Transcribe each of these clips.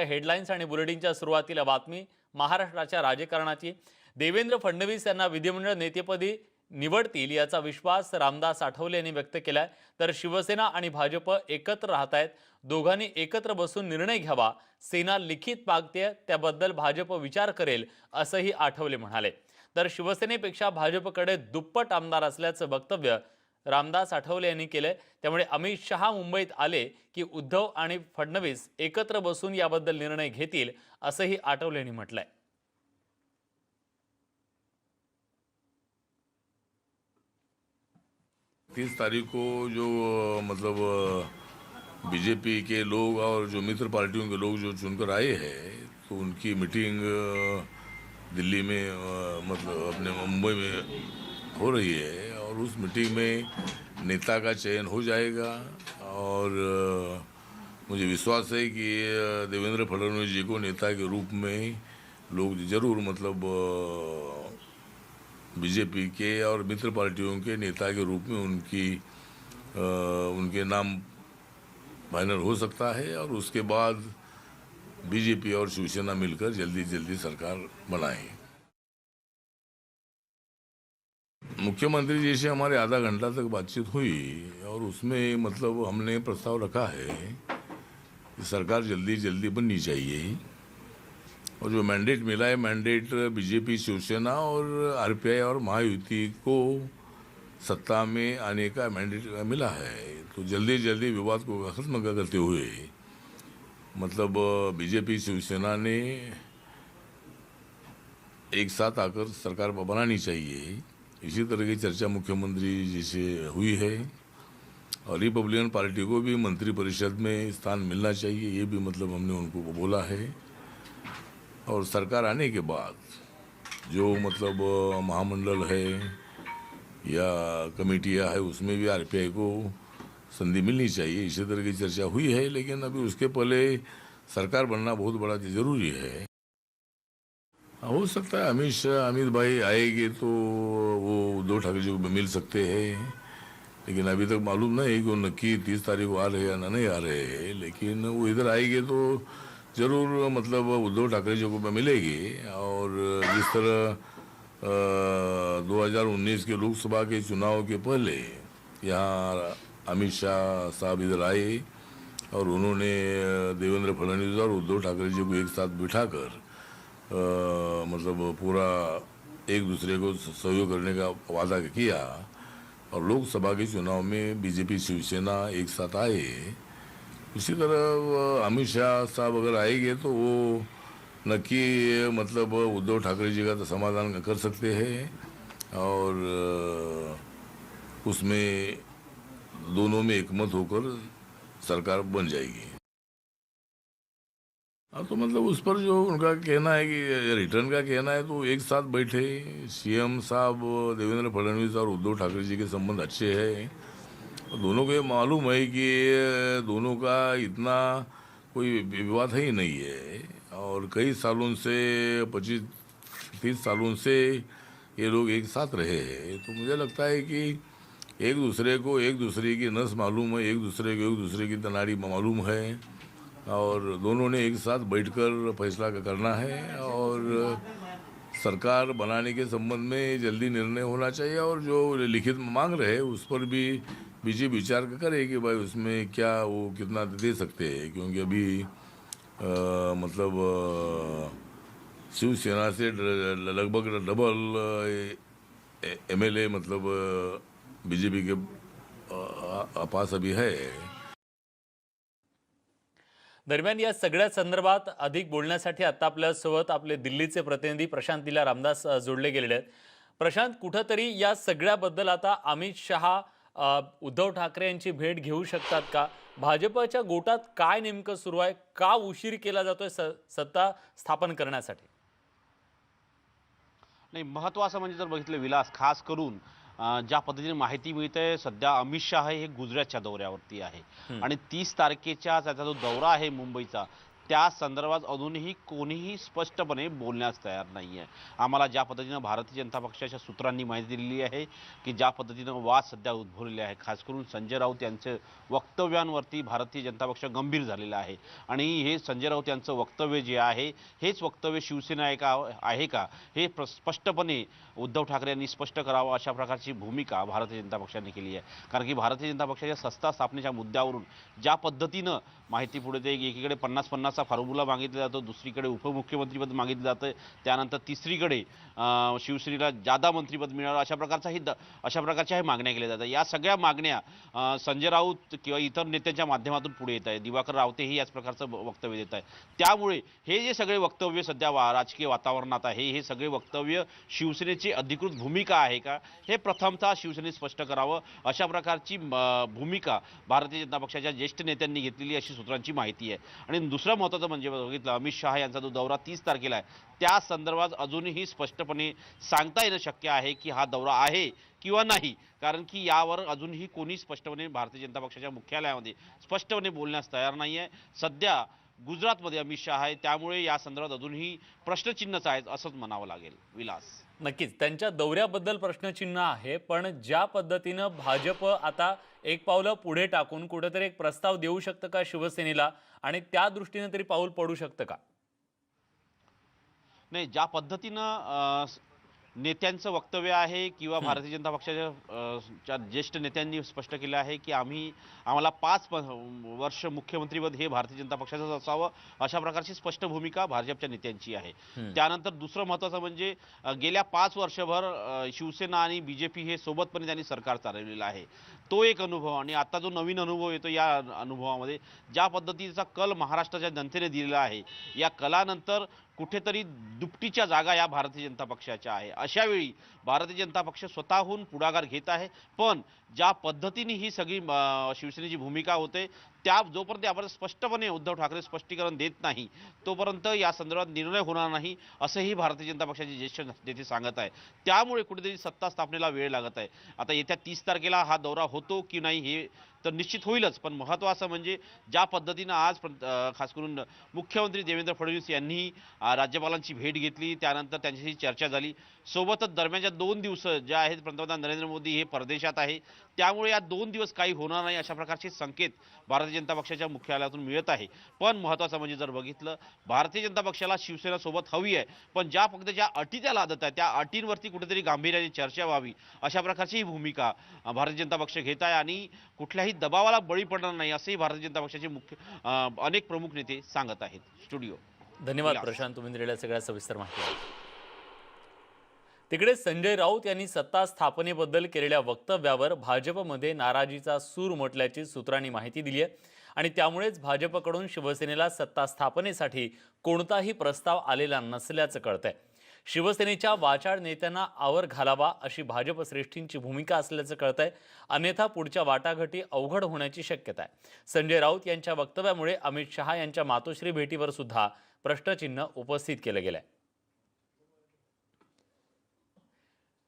Headlines आणि बुलेटिनच्या सुरुवातीला बातमी महाराष्ट्राच्या राजकारणाची। देवेंद्र फडणवीस यांना विधिमंडळ नेतेपदी निवडतील याचा विश्वास रामदास आठवले यांनी व्यक्त केलाय। तर शिवसेना आणि भाजप एकत्र राहत आहेत, दोघांनी एकत्र बसून निर्णय घ्यावा, सेना लिखित मागते त्याबद्दल भाजप विचार करेल असंही आठवले म्हणाले। तर शिवसेनेपेक्षा भाजपकडे दुप्पट आमदार असल्याचं वक्तव्य रामदास आठवले यांनी केले। त्यामुळे अमित शहा मुंबईत आले की उद्धव आणि फडणवीस एकत्र बसून याबद्दल निर्णय घेतील असंही आठवले यांनी म्हटलंय। 30 तारीख को जो मतलब बीजेपी के लोग और जो मित्र पार्टियों के लोग जो चुनकर आए हैं, तो उनकी मीटिंग दिल्ली में मतलब अपने मुंबई में हो रही है और उस मीटिंग में नेता का चयन हो जाएगा। और मुझे विश्वास है कि देवेंद्र फडणवीस जी को नेता के रूप में लोग जरूर मतलब बीजेपी के और मित्र पार्टियों के नेता के रूप में उनके नाम फाइनल हो सकता है और उसके बाद बीजेपी और शिवसेना मिलकर जल्दी जल्दी सरकार बनाए। मुख्यमंत्री जी से हमारे आधा घंटा तक बातचीत हुई और उसमें मतलब हमने प्रस्ताव रखा है कि सरकार जल्दी जल्दी बननी चाहिए और जो मैंडेट मिला है, मैंडेट बीजेपी, शिवसेना और आरपीआई और महायुति को सत्ता में आने का मैंडेट मिला है। तो जल्दी जल्दी विवाद को खत्म करते हुए मतलब बीजेपी, शिवसेना ने एक साथ आकर सरकार बनानी चाहिए। इसी तरह की चर्चा मुख्यमंत्री जी से हुई है और रिपब्लिकन पार्टी को भी मंत्रिपरिषद में स्थान मिलना चाहिए, ये भी मतलब हमने उनको बोला है। और सरकार आने के बाद जो मतलब महामंडल है या कमेटियां है उसमें भी आरपीआई को संधि मिलनी चाहिए, इसी तरह की चर्चा हुई है। लेकिन अभी उसके पहले सरकार बनना बहुत बड़ा जरूरी है। हो सकता है अमित भाई आएंगे तो वो उद्धव ठाकरे जी को मिल सकते हैं, लेकिन अभी तक मालूम नहीं है कि वो नक्की 30 तारीख को आ रहे हैं या नहीं आ रहे हैं। लेकिन वो इधर आएंगे तो जरूर मतलब उद्धव ठाकरे जी को मिलेगी। और जिस तरह 2019 के लोकसभा के चुनाव के पहले यहाँ अमित शाह साहब इधर आए और उन्होंने देवेंद्र फडणवीस और उद्धव ठाकरे जी को एक साथ बिठाकर मतलब पूरा एक दूसरे को सहयोग करने का वादा किया और लोकसभा के चुनाव में बीजेपी, शिवसेना एक साथ आए। इसी तरह अमित शाह साहब अगर आएंगे तो वो नक्की मतलब उद्धव ठाकरे जी का तो समाधान कर सकते हैं और उसमें दोनों में एकमत होकर सरकार बन जाएगी। हाँ, तो मतलब उस पर जो उनका कहना है कि रिटर्न का कहना है तो एक साथ बैठे सीएम साहब देवेंद्र फडणवीस और उद्धव ठाकरे जी के संबंध अच्छे हैं। दोनों को ये मालूम है कि दोनों का इतना कोई विवाद है ही नहीं है और कई सालों से 25-30 सालों से ये लोग एक साथ रहे हैं। तो मुझे लगता है कि एक दूसरे को एक दूसरे की नस मालूम है, एक दूसरे को एक दूसरे की तनाड़ी मालूम है और दोनों ने एक साथ बैठकर फैसला करना है और सरकार बनाने के संबंध में जल्दी निर्णय होना चाहिए। और जो लिखित मांग रहे उस पर भी बीजेपी विचार करे कि भाई उसमें क्या वो कितना दे सकते हैं, क्योंकि अभी मतलब शिवसेना से लगभग डबल एमएलए मतलब बीजेपी के पास अभी है। दरम्यान या सगळ्या संदर्भात अधिक बोलण्यासाठी आता आपल्यासोबत आपले दिल्लीचे प्रतिनिधी प्रशांत लीला रामदास जोडले गेलेले आहेत। प्रशांत, कुठेतरी या सगळ्याबद्दल आता अमित शहा उद्धव ठाकरे यांची भेट घेऊ शकतात का? भाजपच्या गोटात काय नेमकं सुरू आहे? का उशीर केला जातोय सत्ता स्थापन करण्यासाठी? नाही, महत्त्वाचं म्हणजे जर बघितलं विलास, खास करून ज्या पद्धतीने माहिती मिळते सध्या अमित शहा हे गुजरातच्या दौऱ्यावरती आहे आणि 30 तारखेच्या त्याचा जो दौरा आहे मुंबईचा त्या संदर्भात अजूनही कोणीही स्पष्टपणे बोलण्यास तयार नाही आहे। आम्हाला ज्या पद्धतीनं भारतीय जनता पक्षाच्या सूत्रांनी माहिती दिलेली आहे की ज्या पद्धतीनं वाद सध्या उद्भवलेले आहे, खास करून संजय राऊत यांचे वक्तव्यांवरती भारतीय जनता पक्ष गंभीर झालेला आहे आणि हे संजय राऊत यांचं वक्तव्य जे आहे हेच वक्तव्य शिवसेना आहे का हे स्पष्टपणे उद्धव ठाकरे यांनी स्पष्ट करावं, अशा प्रकारची भूमिका भारतीय जनता पक्षाने केली आहे। कारण की भारतीय जनता पक्षाच्या सत्ता स्थापनेच्या मुद्द्यावरून ज्या पद्धतीनं माहिती पुढे येते, एकीकडे 50-50चा फॉर्म्युला मागितला जातो, दुसरीकडे उपमुख्यमंत्रीपद मागितलं जातं, त्यानंतर तिसरीकडे शिवसेनेला जादा मंत्रीपद मिळावं, अशा प्रकारच्या मागण्या केल्या जातात। या सगळ्या मागण्या संजय राऊत किंवा इतर नेत्यांच्या माध्यमातून पुढे येत आहे। दिवाकर रावतेही याच प्रकारचं वक्तव्य देत आहे। त्यामुळे हे जे सगळे वक्तव्य सध्या राजकीय वातावरणात आहे, हे सगळे वक्तव्य शिवसेनेची अधिकृत भूमिका आहे का, हे प्रथमतः शिवसेनेने स्पष्ट करावं, अशा प्रकारची भूमिका भारतीय जनता पक्षाच्या ज्येष्ठ नेत्यांनी घेतलेली अशी सूत्रांची माहिती आहे। आणि दुसरं महत्त्वाचं म्हणजे बघितलं, अमित शहा यांचा जो दौरा 30 तारखेला आहे, त्या संदर्भात अजूनही स्पष्टपणे सांगता येणं शक्य आहे की हा दौरा आहे किंवा नाही, कारण की यावर अजूनही कोणी स्पष्टपणे भारतीय जनता पक्षाच्या मुख्यालयामध्ये स्पष्टपणे बोलण्यास तयार नाही आहे। सध्या गुजरातमध्ये अमित शहा आहे, त्यामुळे या संदर्भात अजूनही प्रश्नचिन्हच आहेत असंच म्हणावं लागेल। विलास, नक्कीच त्यांच्या दौऱ्याबद्दल प्रश्नचिन्ह आहे, पण ज्या पद्धतीनं भाजप आता एक पावलं पुढे टाकून कुठेतरी एक प्रस्ताव देऊ शकतं का शिवसेनेला, आणि त्या दृष्टीने तरी पाऊल पडू शकतं का? नाही, ज्या पद्धतीनं नेत्यांचं वक्तव्य आहे किंवा भारतीय जनता पक्षाच्या ज्येष्ठ नेत्यांनी स्पष्ट केलं आहे की आम्हाला 5 वर्ष मुख्यमंत्रीपद हे भारतीय जनता पक्षाचंच असावं, अशा प्रकारची स्पष्ट भूमिका भाजपच्या नेत्यांची आहे। त्यानंतर दुसरं महत्त्वाचं म्हणजे गेल्या 5 वर्षभर शिवसेना आणि बीजेपी हे सोबतपणे त्यांनी सरकार चालवलेलं आहे, तो एक अनुभव। आणि आता जो नवीन अनुभव येतो, या अनुभवामध्ये ज्या पद्धतीचा कल महाराष्ट्राच्या जनतेने दिलेला आहे, या कलानंतर कुठेतरी दुपटीच्या जागा या भारतीय जनता पक्षाच्या आहे। अशा वेळी भारतीय जनता पक्ष स्वतःहून पुढाकार घेत आहे, पण ज्या पद्धतीने ही सगळी शिवसेनेची भूमिका होते, त्या जोपर्यंत आपण स्पष्टपणे उद्धव ठाकरे स्पष्टीकरण देत नाही, तोपर्यंत या संदर्भात निर्णय होणार नाही, असंही भारतीय जनता पक्षाचे ज्येष्ठ नेते सांगत आहे। त्यामुळे कुठेतरी सत्ता स्थापनेला वेळ लागत आहे। आता येत्या 30 तारखेला हा दौरा होतो की नाही हे तर निश्चित होईलच, पण महत्त्वाचं म्हणजे ज्या पद्धतीनं आज खास करून मुख्यमंत्री देवेंद्र फडणवीस यांनी राज्यपालांची भेट घेतली, त्यानंतर त्यांच्याशी चर्चा झाली, सोबतच दरम्यानच्या 2 दिवस ज्या आहेत पंतप्रधान नरेंद्र मोदी हे परदेशात आहे, त्यामुळे या 2 दिवस काही होणार नाही, अशा प्रकारचे संकेत भारतीय जनता पक्षाच्या मुख्यालयातून मिळत आहे। पण महत्त्वाचं म्हणजे जर बघितलं, भारतीय जनता पक्षाला शिवसेना सोबत हवी आहे, पण ज्या पद्धतीच्या अटी त्या लादत आहे, त्या अटींवरती कुठेतरी गांभीर्याने चर्चा व्हावी, अशा प्रकारची ही भूमिका भारतीय जनता पक्ष घेत आहे आणि कुठल्याही दबावाला बळी पडणार नाही, असंही भारतीय जनता पक्षाचे अनेक प्रमुख नेते सांगत आहेत। स्टुडिओ, धन्यवाद प्रशांत, तुम्ही दिलेल्या सगळ्या सविस्तर माहिती। तिकडे संजय राऊत यांनी सत्ता स्थापनेबद्दल केलेल्या वक्तव्यावर भाजपमध्ये नाराजीचा सूर उमटल्याची सूत्रांनी माहिती दिली आहे आणि त्यामुळेच भाजपकडून शिवसेनेला सत्ता स्थापनेसाठी कोणताही प्रस्ताव आलेला नसल्याचं कळतंय। शिवसेनेच्या वाचाळ नेत्यांना आवर घालावा अशी भाजप श्रेष्ठींची भूमिका असल्याचं कळतंय, अन्यथा पुढच्या वाटाघाटी अवघड होण्याची शक्यता आहे। संजय राऊत यांच्या वक्तव्यामुळे अमित शहा यांच्या मातोश्री भेटीवर सुद्धा प्रश्नचिन्ह उपस्थित केलं गेलंय।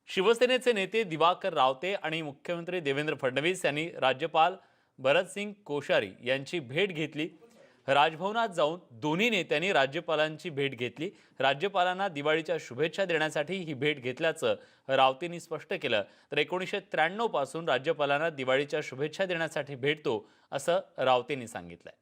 शिवसेनेचे नेते दिवाकर रावते आणि मुख्यमंत्री देवेंद्र फडणवीस यांनी राज्यपाल भरतसिंग कोश्यारी यांची भेट घेतली। राजभवनात जाऊन दोन्ही नेत्यांनी राज्यपालांची भेट घेतली। राज्यपालांना दिवाळीच्या शुभेच्छा देण्यासाठी ही भेट घेतल्याचं रावतेंनी स्पष्ट केलं। तर 1993 पासून राज्यपालांना दिवाळीच्या शुभेच्छा देण्यासाठी भेटतो असं रावतेंनी सांगितलंय।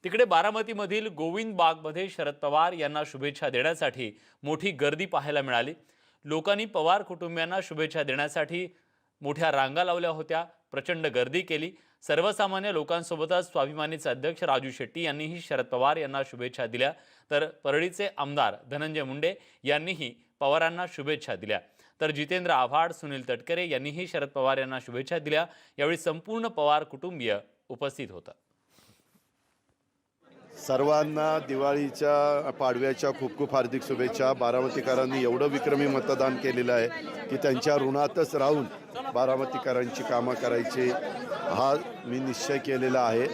तिकडे बारामतीमधील गोविंद बागमध्ये शरद पवार यांना शुभेच्छा देण्यासाठी मोठी गर्दी पाहायला मिळाली। लोकांनी पवार कुटुंबियांना शुभेच्छा देण्यासाठी मोठ्या रांगा लावल्या होत्या, प्रचंड गर्दी केली। सर्वसामान्य लोकांसोबतच स्वाभिमानीचे अध्यक्ष राजू शेट्टी यांनीही शरद पवार यांना शुभेच्छा दिल्या, तर परळीचे आमदार धनंजय मुंडे यांनीही पवारांना शुभेच्छा दिल्या, तर जितेंद्र आव्हाड, सुनील तटकरे यांनीही शरद पवार यांना शुभेच्छा दिल्या। यावेळी संपूर्ण पवार कुटुंबीय उपस्थित होतं। सर्वांना दिवाळीच्या पाडव्याच्या खूप खूप हार्दिक शुभेच्छा। बारामतीकरांनी एवढं विक्रमी मतदान केलेलं आहे की त्यांच्या ऋणातच राहून बारामतीकरांची कामं करायची हा मी निश्चय केलेला आहे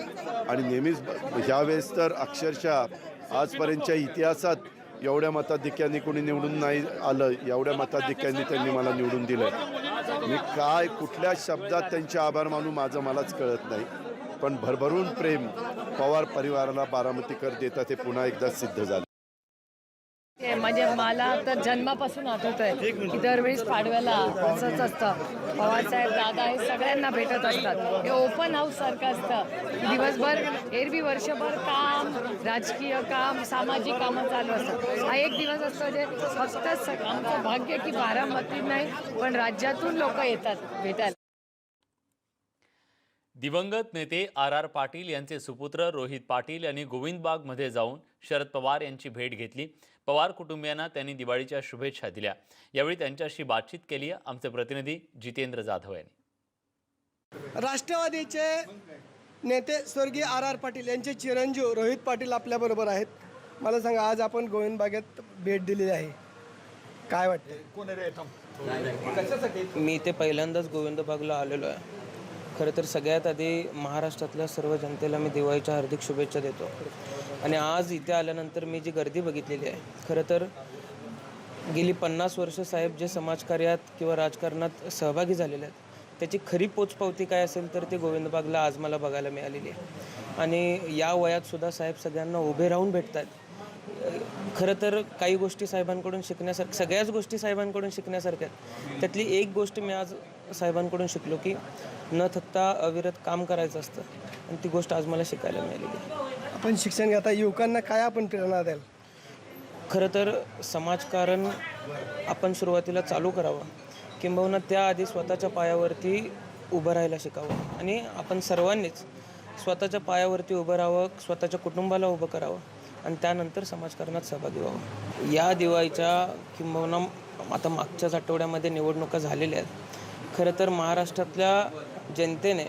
आणि नेहमीच ह्यावेळेस तर अक्षरशः आजपर्यंतच्या इतिहासात एवढ्या मताधिक्यांनी कोणी निवडून नाही आलं, एवढ्या मताधिक्यांनी त्यांनी मला निवडून दिलं। मी काय कुठल्या शब्दात त्यांचे आभार मानू माझं मलाच कळत नाही, पण भरभरून प्रेम पवार परिवाराला बारामतीकर देतात हे पुन्हा एकदा सिद्ध झालं. म्हणजे मला तर जन्मापासून आठवत आहे की दरवेळेस पाडव्याला असंच असतं, पवारसाहेब दादा हे सगळ्यांना भेटत असतात. हे ओपन हाऊस सारखं असतं, दिवसभर एरवी वर्षभर काम, राजकीय काम, सामाजिक कामं चालू असतात. हा एक दिवस असतो जे फक्त आमचं भाग्य की बारामतीत नाही पण राज्यातून लोक येतात भेटायला. दिवंगत नेते आर पाटील यांचे सुपुत्र रोहित पाटील यांनी गोविंदबागमध्ये जाऊन शरद पवार यांची भेट घेतली. पवार कुटुंबियांना त्यांनी दिवाळीच्या शुभेच्छा दिल्या. यावेळी त्यांच्याशी बातचीत केली आमचे प्रतिनिधी जितेंद्र जाधव यांनी. राष्ट्रवादीचे नेते स्वर्गीय आर पाटील यांचे चिरंजीव रोहित पाटील आपल्याबरोबर आहेत. मला सांगा, आज आपण गोविंदबागेत भेट दिलेली आहे, काय वाटतं? मी इथे पहिल्यांदाच गोविंदबागला आलेलो आहे. खरं तर सगळ्यात आधी महाराष्ट्रातल्या सर्व जनतेला मी दिवाळीच्या हार्दिक शुभेच्छा देतो. आणि आज इथे आल्यानंतर मी जी गर्दी बघितलेली आहे, खरं तर गेली 50 वर्ष साहेब जे समाजकार्यात किंवा राजकारणात सहभागी झालेले आहेत त्याची खरी पोचपावती काय असेल तर ते गोविंदबागला आज मला बघायला मिळालेली आहे. आणि या वयातसुद्धा साहेब सगळ्यांना उभे राहून भेटतात. खरं तर काही गोष्टी साहेबांकडून शिकण्यासारख्या, सगळ्याच गोष्टी साहेबांकडून शिकण्यासारख्या आहेत. त्यातली एक गोष्ट मी आज साहेबांकडून शिकलो की न थकता अविरत काम करायचं असतं, आणि ती गोष्ट आज मला शिकायला मिळालेली आहे. आपण शिक्षण घेता, युवकांना काय आपण प्रेरणा द्याल? खरं तर समाजकारण आपण सुरुवातीला चालू करावं, किंबहुना त्याआधी स्वतःच्या पायावरती उभं राहायला शिकावं. आणि आपण सर्वांनीच स्वतःच्या पायावरती उभं राहावं, स्वतःच्या कुटुंबाला उभं करावं आणि त्यानंतर समाजकारणात सहभागी व्हावं. या दिवाळीच्या किंबहुना आता मागच्याच आठवड्यामध्ये निवडणुका झालेल्या आहेत. खरं तर महाराष्ट्रातल्या जनतेने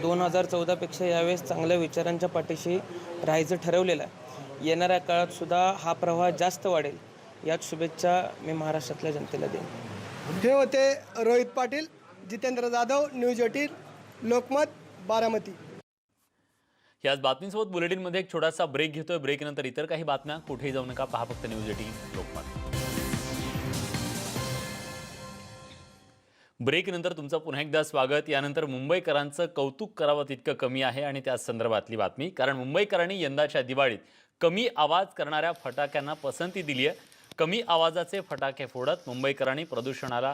2014पेक्षा यावेळेस चांगल्या विचारांच्या पाठीशी राहायचं ठरवलेलं आहे. येणाऱ्या काळातसुद्धा हा प्रवाह जास्त वाढेल, याच शुभेच्छा मी महाराष्ट्रातल्या जनतेला देईन. हे होते रोहित पाटील. जितेंद्र जाधव, न्यूज 18, लोकमत, बारामती. याच बातमीसोबत बुलेटिनमध्ये एक छोटासा ब्रेक घेतोय. ब्रेकनंतर इतर काही बातम्या. कुठेही जाऊ नका, पहा फक्त न्यूज 18 लोकमत. ब्रेकनंतर तुमचं पुन्हा एकदा स्वागत. यानंतर मुंबईकरांचं कौतुक करावं तितकं कमी आहे आणि त्या संदर्भातली बातमी. कारण मुंबईकरांनी यंदाच्या दिवाळीत कमी आवाज करणाऱ्या फटाक्यांना पसंती दिली आहे. कमी आवाजाचे फटाके फोडत मुंबईकरांनी प्रदूषणाला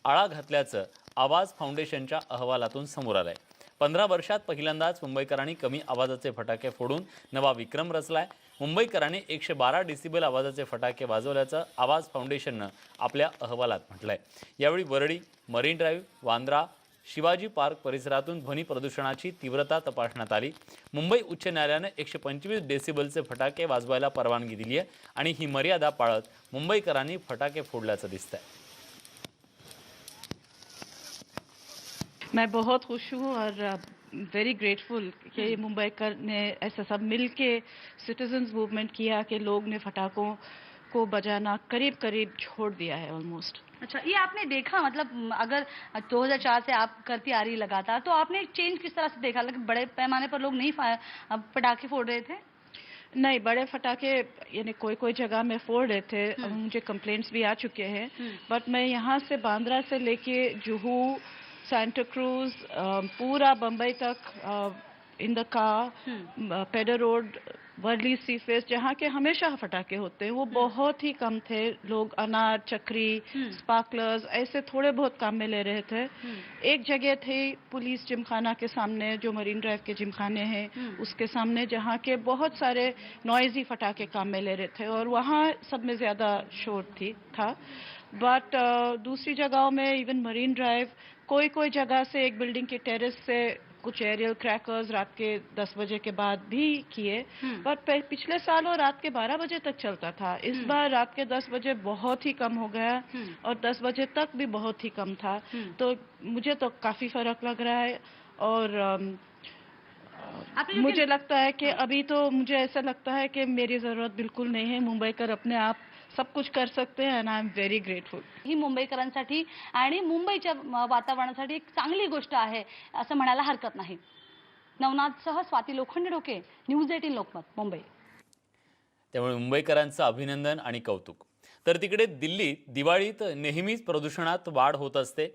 आळा घातल्याचं आवाज फाउंडेशनच्या अहवालातून समोर आलंय. 15 वर्षात पहिल्यांदाच मुंबईकरांनी कमी आवाजाचे फटाके फोडून नवा विक्रम रचलाय. मुंबईकरांनी 112 डेसिबल आवाजाचे फटाके वाजवल्याचं आवाज फाउंडेशननं आपल्या अहवालात म्हटलंय. यावेळी Worli, marine drive, Bandra, Shivaji park परिसरातून ध्वनी प्रदूषणाची तीव्रता तपासण्यात आली. मुंबई उच्च न्यायालयानं 125 डेसिबलचे फटाके वाजवायला परवानगी दिली आहे आणि ही मर्यादा पाळत मुंबईकरांनी फटाके फोडल्याचं दिसतंय. मैं बहुत खुश हूँ और वेरी ग्रेटफुल कि मुंबईकर ने ऐसा सब मिल के सिटीजन्स मूवमेंट किया कि लोग ने फटाकों को बजाना करीब करीब छोड़ दिया है ऑलमोस्ट. अच्छा, ये आपने देखा, मतलब अगर 2004 से आप करती आ रही लगातार, तो आपने चेंज किस तरह से देखा? मतलब बड़े पैमाने पर लोग नहीं पटाखे फोड़ रहे थे? नहीं, बड़े फटाके यानी कोई कोई जगह में फोड़ रहे थे. मुझे कंप्लेंट्स भी आ चुके हैं. बट मैं यहाँ से बांद्रा से लेके जुहू, सांता क्रूज, पूरा बम्बई तक, in the car, Peddar road, Worli sea face, जहाँ के हमेशा फटाके होते हैं, वो बहुत ही कम थे. लोग अनार, चक्री, स्पार्कलर्स ऐसे थोड़े बहुत काम में ले रहे थे. एक जगह थे पुलिस जिमखाना के सामने, जो मरीन ड्राइव के जिमखाने हैं उसके सामने, जहाँ के बहुत सारे नॉइजी फटाके काम में ले रहे थे और वहाँ सब में ज़्यादा शोर था. बट दूसरी जगहों में, इवन मरीन ड्राइव, कोई कोई जगह से एक बिल्डिंग के टेरेस से कुछ एरियल क्रैकर्स रात के 10 बजे के बाद भी किए. बट पिछले सालों रात के 12 बजे तक चलता था. इस बार रात के 10 बजे बहुत ही कम हो गया और 10 बजे तक भी बहुत ही कम था. तो मुझे तो काफ़ी फ़र्क लग रहा है. और मुझे लगता है कि अभी तो मुझे ऐसा लगता है कि मेरी ज़रूरत बिल्कुल नहीं है. मुंबईकर अपने आप सब कुछ कर सकते हैं. And I am very grateful. ही मुंबईकरांसाठी आणि मुंबईच्या वातावरणासाठी एक चांगली गोष्ट आहे असं म्हणायला हरकत नाही. नवनाथसह स्वाती लोखंडे डोके, न्यूज 18 लोकमत, मुंबई. त्यामुळे मुंबईकरांचं अभिनंदन आणि कौतुक. तर तिकडे दिल्लीत दिवाळीत नेहमीच प्रदूषणात वाढ होत असते.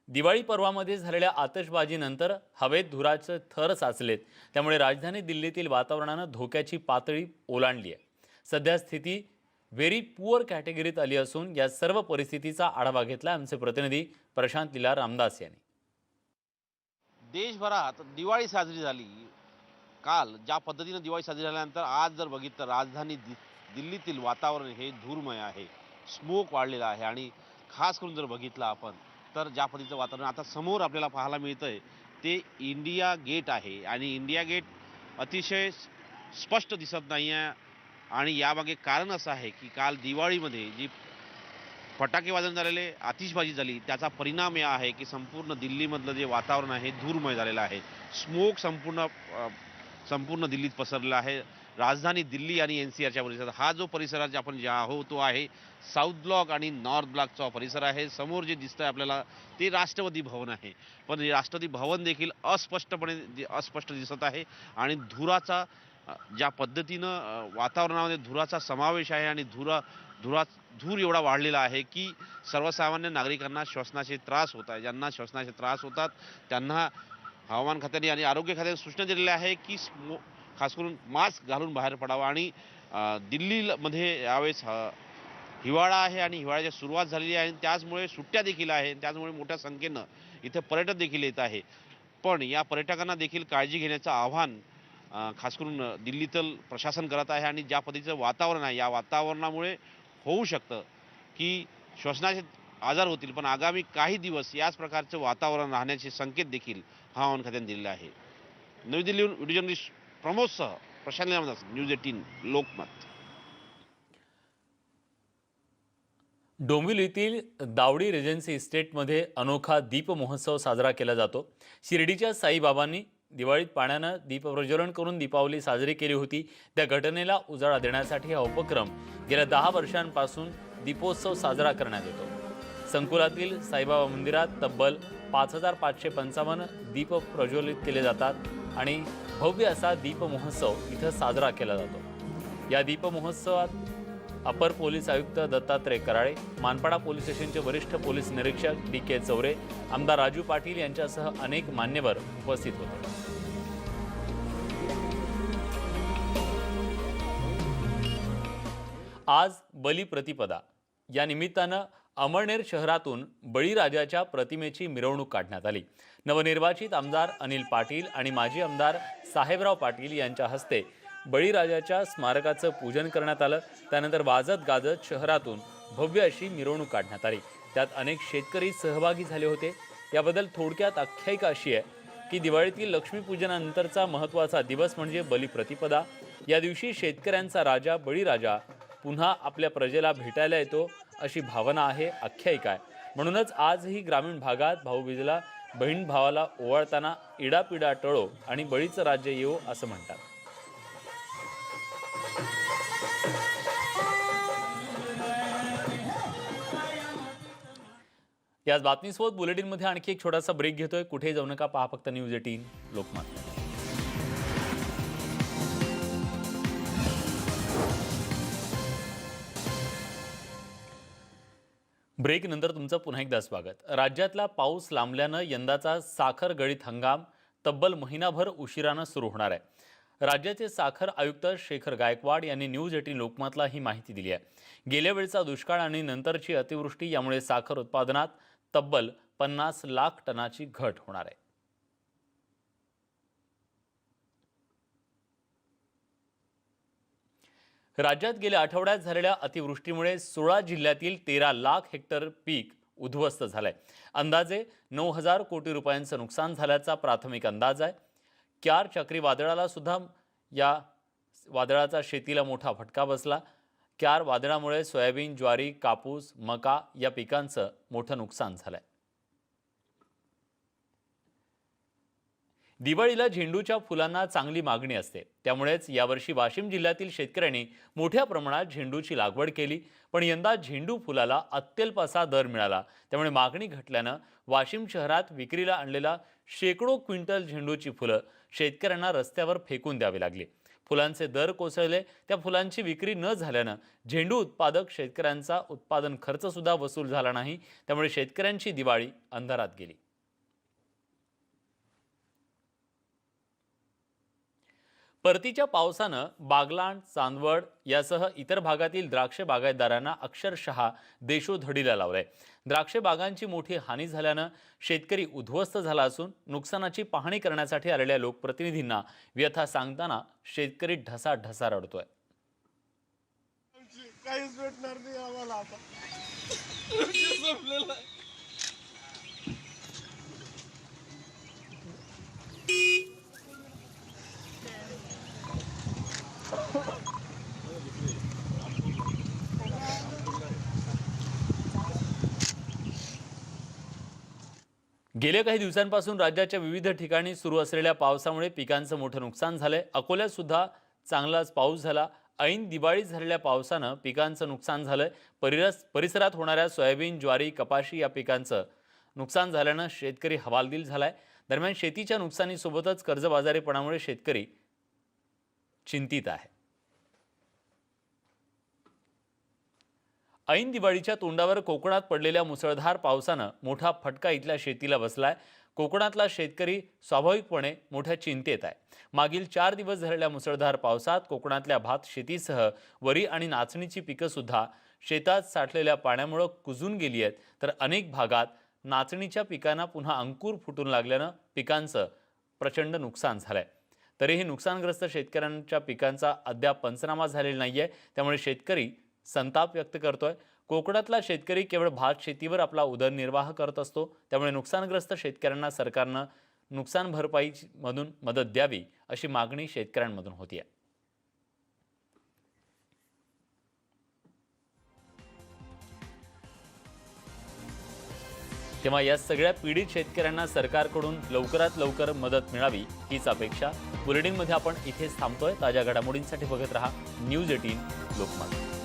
दिवाळी पर्वामध्ये झालेल्या आतषबाजीनंतर हवेत धुराचे थर साचलेत, त्यामुळे राजधानी दिल्लीतील वातावरणानं धोक्याची पातळी ओलांडली आहे. सध्या स्थिती व्हेरी पुअर कॅटेगरीत आली असून या सर्व परिस्थितीचा आढावा घेतला आमचे प्रतिनिधी प्रशांत लीला रामदास यांनी. देशभरात दिवाळी साजरी झाली. काल ज्या पद्धतीनं दिवाळी साजरी झाल्यानंतर आज जर बघितलं राजधानी दिल्लीतील वातावरण हे धूरमय आहे, स्मोक वाढलेला आहे. आणि खास करून जर बघितलं आपण तर ज्या पद्धतीचं वातावरण आता समोर आपल्याला पाहायला मिळतंय ते इंडिया गेट आहे. आणि इंडिया गेट अतिशय स्पष्ट दिसत नाही आहे. आणि यामागे कारण असं आहे की काल दिवाळीमध्ये जी फटाके वाजवून झालेले आतिषबाजी झाली त्याचा परिणाम या आहे की संपूर्ण दिल्लीमधलं जे वातावरण आहे धूरमय झालेलं आहे. स्मोक संपूर्ण दिल्लीत पसरलेला आहे. राजधानी दिल्ली आणि NCRच्या परिसरात हा जो परिसरात आपण जे आहोत तो आहे साऊथ ब्लॉक आणि नॉर्थ ब्लॉकचा परिसर आहे. समोर जे दिसतंय आपल्याला ते राष्ट्रपती भवन आहे, पण हे राष्ट्रपती भवन देखील अस्पष्ट दिसत आहे. आणि धुराचा ज्या पद्धतीनं वातावरणामध्ये धुराचा समावेश आहे आणि धूर एवढा वाढलेला आहे की सर्वसामान्य नागरिकांना श्वसनाचे त्रास होत आहे. ज्यांना श्वसनाचे त्रास होतात त्यांना हवामान खात्याने आणि आरोग्य खात्याने सूचना दिलेल्या आहे की खास करून मास्क घालून बाहेर पडावं. आणि दिल्लीमध्ये यावेळेस हिवाळा आहे आणि हिवाळ्याची सुरुवात झालेली आहे. त्याचमुळे सुट्ट्या देखील आहे. त्याचमुळे मोठ्या संख्येनं इथे पर्यटक देखील येत आहे. पण या पर्यटकांना देखील काळजी घेण्याचं आव्हान खास करून दिल्लीतील प्रशासन करत आहे. आणि ज्या पद्धतीचं वातावरण आहे या वातावरणामुळे होऊ शकतं की श्वसनाचे आजार होतील, पण आगामी काही दिवस याच प्रकारचं वातावरण राहण्याचे संकेत देखील हवामान खात्याने दिलेले आहे. नवी दिल्लीहून व्हिडिओ जर्नलिस्ट प्रमोदसह प्रशांत रामदास, न्यूज 18 लोकमत. डोंबिवलीतील दावडी रेजन्सी इस्टेटमध्ये अनोखा दीप महोत्सव साजरा केला जातो. शिर्डीच्या साईबाबांनी दिवाळीत पाण्यानं दीप प्रज्वलन करून दीपावली साजरी केली होती. त्या घटनेला उजाळा देण्यासाठी हा उपक्रम गेल्या 10 वर्षांपासून दीपोत्सव साजरा करण्यात येतो. संकुलातील साईबाबा मंदिरात तब्बल 5555 दीप प्रज्वलित केले जातात आणि भव्य असा दीप महोत्सव इथं साजरा केला जातो. या दीप महोत्सवात अपर पोलीस आयुक्त दत्तात्रय कराळे, मानपाडा पोलीस स्टेशनचे वरिष्ठ पोलीस निरीक्षक DK चौरे, आमदार राजू पाटील यांच्यासह अनेक मान्यवर उपस्थित होते. आज बलिप्रतिपदा या निमित्तानं अमळनेर शहरातून बळीराजाच्या प्रतिमेची मिरवणूक काढण्यात आली. नवनिर्वाचित आमदार अनिल पाटील आणि माजी आमदार साहेबराव पाटील यांच्या हस्ते बळीराजाच्या स्मारकाचं पूजन करण्यात आलं. त्यानंतर वाजत गाजत शहरातून भव्य अशी मिरवणूक काढण्यात आली. त्यात अनेक शेतकरी सहभागी झाले होते. याबद्दल थोडक्यात आख्यायिका अशी आहे की दिवाळीतील लक्ष्मीपूजनानंतरचा महत्त्वाचा दिवस म्हणजे बलिप्रतिपदा. या दिवशी शेतकऱ्यांचा राजा बळीराजा पुन्हा आपल्या प्रजेला भेटायला येतो अशी भावना आहे, आख्यायिका आहे. म्हणूनच आजही ग्रामीण भागात भाऊबीजेला बहीण भावाला ओवाळताना इडापिडा टळो आणि बळीचं राज्य येवो असं म्हणतात. याच बातमीसोबत बुलेटिनमध्ये आणखी एक छोटासा ब्रेक घेतोय. कुठेही जाऊ नका, पहा फक्त न्यूज 18 लोकमत. ब्रेक नंतर तुमचं पुन्हा एकदा स्वागत. राज्यातला पाऊस लांबल्यानं यंदाचा साखर गळीत हंगाम तब्बल महिनाभर उशिरानं सुरू होणार आहे. राज्याचे साखर आयुक्त शेखर गायकवाड यांनी न्यूज 18 लोकमतला ही माहिती दिली आहे. गेल्या वेळचा दुष्काळ आणि नंतरची अतिवृष्टी यामुळे साखर उत्पादनात तब्बल 50 लाख टनाची घट होणार आहे. राज्यात गेल्या आठवड्यात झालेल्या अतिवृष्टीमुळे 16 जिल्ह्यातील 13 लाख हेक्टर पीक उद्ध्वस्त झालंय. अंदाजे 9,000 कोटी रुपयांचं नुकसान झाल्याचा प्राथमिक अंदाज आहे. क्यार चक्रीवादळाला सुद्धा या वादळाचा शेतीला मोठा फटका बसला. क्यार वादळामुळे सोयाबीन, ज्वारी, कापूस, मका या पिकांचं मोठं नुकसान झालंय. दिवाळीला झेंडूच्या फुलांना चांगली मागणी असते. त्यामुळेच यावर्षी वाशिम जिल्ह्यातील शेतकऱ्यांनी मोठ्या प्रमाणात झेंडूची लागवड केली. पण यंदा झेंडू फुलाला अत्यल्प असा दर मिळाला. त्यामुळे मागणी घटल्यानं वाशिम शहरात विक्रीला आणलेला शेकडो क्विंटल झेंडूची फुलं शेतकऱ्यांना रस्त्यावर फेकून द्यावी लागली. फुलांचे दर कोसळले, त्या फुलांची विक्री न झाल्यानं झेंडू उत्पादक शेतकऱ्यांचा उत्पादन खर्च सुद्धा वसूल झाला नाही, त्यामुळे शेतकऱ्यांची दिवाळी अंधारात गेली. परतीच्या पावसानं बागलाण, चांदवड यासह इतर भागातील द्राक्ष बागायतदारांना अक्षरशः देशोधडीला लावलंय. द्राक्ष बागांची मोठी हानी झाल्यानं शेतकरी उद्ध्वस्त झाला असून नुकसानाची पाहणी करण्यासाठी आलेल्या लोकप्रतिनिधींना व्यथा सांगताना शेतकरी ढसाढसा रडतोय. काहीच भेटणार नाही आम्हाला आता. गेल्या काही दिवसांपासून राज्याच्या विविध ठिकाणी सुरू असलेल्या पावसामुळे पिकांचं मोठं नुकसान झालंय. अकोल्यात सुद्धा चांगलाच पाऊस झाला. ऐन दिवाळीत झालेल्या पावसानं पिकांचं नुकसान झालंय. परिसरात होणाऱ्या सोयाबीन, ज्वारी, कपाशी या पिकांचं नुकसान झाल्यानं शेतकरी हवालदिल झालाय. दरम्यान शेतीच्या नुकसानीसोबतच कर्जबाजारीपणामुळे शेतकरी चिंतित आहे. ऐन दिवाळीच्या तोंडावर कोकणात पडलेल्या मुसळधार पावसानं मोठा फटका इथल्या शेतीला बसलाय. कोकणातला शेतकरी स्वाभाविकपणे मोठ्या चिंतेत आहे. मागील 4 दिवस झालेल्या मुसळधार पावसात कोकणातल्या भात शेतीसह वरी आणि नाचणीची पिकं सुद्धा शेतात साठलेल्या पाण्यामुळे कुजून गेली आहेत. तर अनेक भागात नाचणीच्या पिकांना पुन्हा अंकुर फुटून लागल्यानं पिकांचं प्रचंड नुकसान झालंय. तरीही नुकसानग्रस्त शेतकऱ्यांच्या पिकांचा अद्याप पंचनामा झालेला नाहीये, त्यामुळे शेतकरी संताप व्यक्त करतोय. कोकणातला शेतकरी केवळ भात शेतीवर आपला उदरनिर्वाह करत असतो, त्यामुळे नुकसानग्रस्त शेतकऱ्यांना सरकारनं नुकसान भरपाईमधून मदत द्यावी अशी मागणी शेतकऱ्यांमधून होतीये. तेव्हा या सगळ्या पीडित शेतकऱ्यांना सरकारकडून लवकरात लवकर मदत मिळावी हीच अपेक्षा. बुलेटिनमध्ये आपण इथेच थांबतोय. ताज्या घडामोडींसाठी बघत रहा न्यूज 18 लोकमत.